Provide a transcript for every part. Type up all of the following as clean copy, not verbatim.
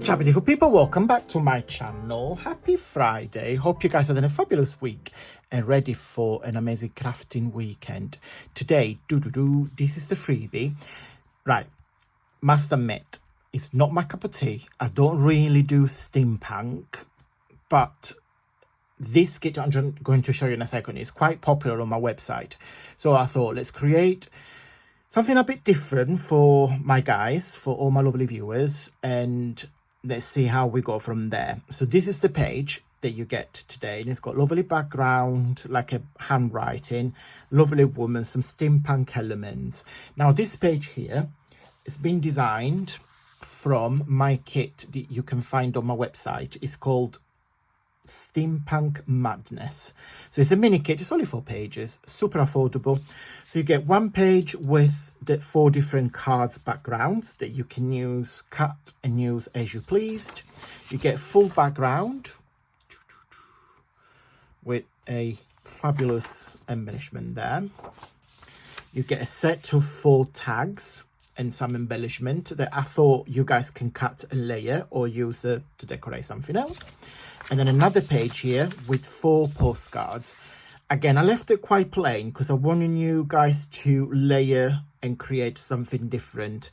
Ciao beautiful people, welcome back to my channel. Happy Friday. Hope you guys are having a fabulous week and ready for an amazing crafting weekend. Today, this is the freebie. Right, must admit, it's not my cup of tea. I don't really do steampunk, but this kit I'm going to show you in a second is quite popular on my website. So I thought, let's create something a bit different for my guys, for all my lovely viewers, and let's see how we go from there. So this is the page that you get today, and it's got lovely background, like a handwriting, lovely woman, some steampunk elements. Now this page here has been designed from my kit that you can find on my website. It's called Steampunk Madness. So it's a mini kit, it's only 4 pages, super affordable. So you get one page with the 4 different cards backgrounds that you can use, cut and use as you pleased. You get full background with a fabulous embellishment there. You get a set of 4 tags and some embellishment that I thought you guys can cut and layer or use to decorate something else. And then another page here with 4 postcards. Again, I left it quite plain because I wanted you guys to layer and create something different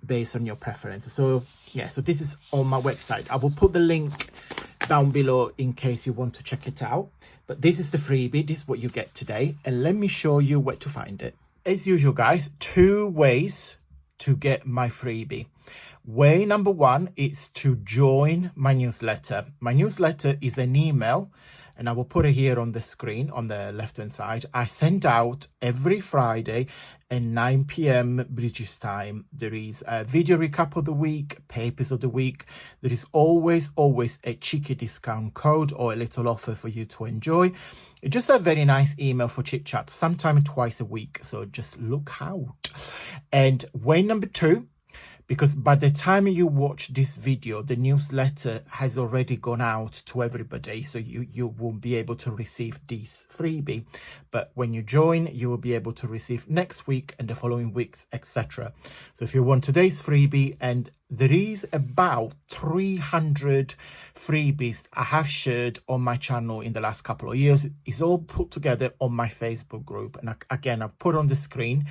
based on your preference. So yeah, so this is on my website. I will put the link down below in case you want to check it out. But this is the freebie. This is what you get today. And let me show you where to find it. As usual, guys, 2 ways to get my freebie. Way number 1 is to join my newsletter. My newsletter is an email, and I will put it here on the screen on the left hand side. I send out every Friday at 9 p.m. British time. There is a video recap of the week, papers of the week. There is always a cheeky discount code or a little offer for you to enjoy. It's just a very nice email for chit chat, sometime twice a week. So just look out. And way number 2, because by the time you watch this video, the newsletter has already gone out to everybody, so you won't be able to receive this freebie. But when you join, you will be able to receive next week and the following weeks, etc. So if you want today's freebie, and there is about 300 freebies I have shared on my channel in the last couple of years. It's all put together on my Facebook group, and again, I've put on the screen.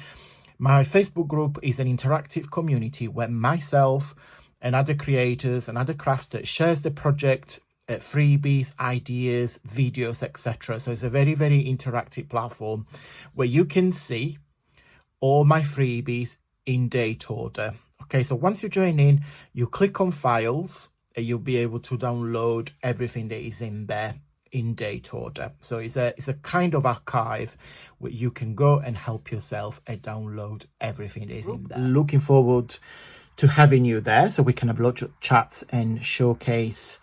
My Facebook group is an interactive community where myself and other creators and other crafters shares the project, freebies, ideas, videos, etc. So it's a very interactive platform where you can see all my freebies in date order. Okay, so once you join in, you click on files and you'll be able to download everything that is in there in date order. So it's a kind of archive where you can go and help yourself and download everything that is in there. Looking forward to having you there so we can have lots of chats and showcase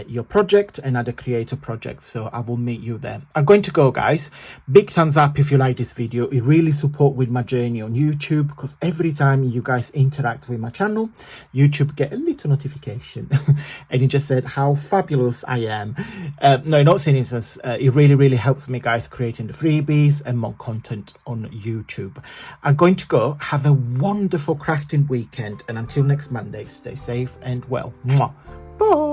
your project and other creator projects. So I will meet you there. I'm going to go, guys. Big thumbs up if you like this video. It really supports with my journey on YouTube, because every time you guys interact with my channel, YouTube get a little notification and it just said how fabulous I am. No, not saying it, it really helps me, guys, creating the freebies and more content on YouTube. I'm going to go. Have a wonderful crafting weekend, and until next Monday, stay safe and well. Mwah. Bye.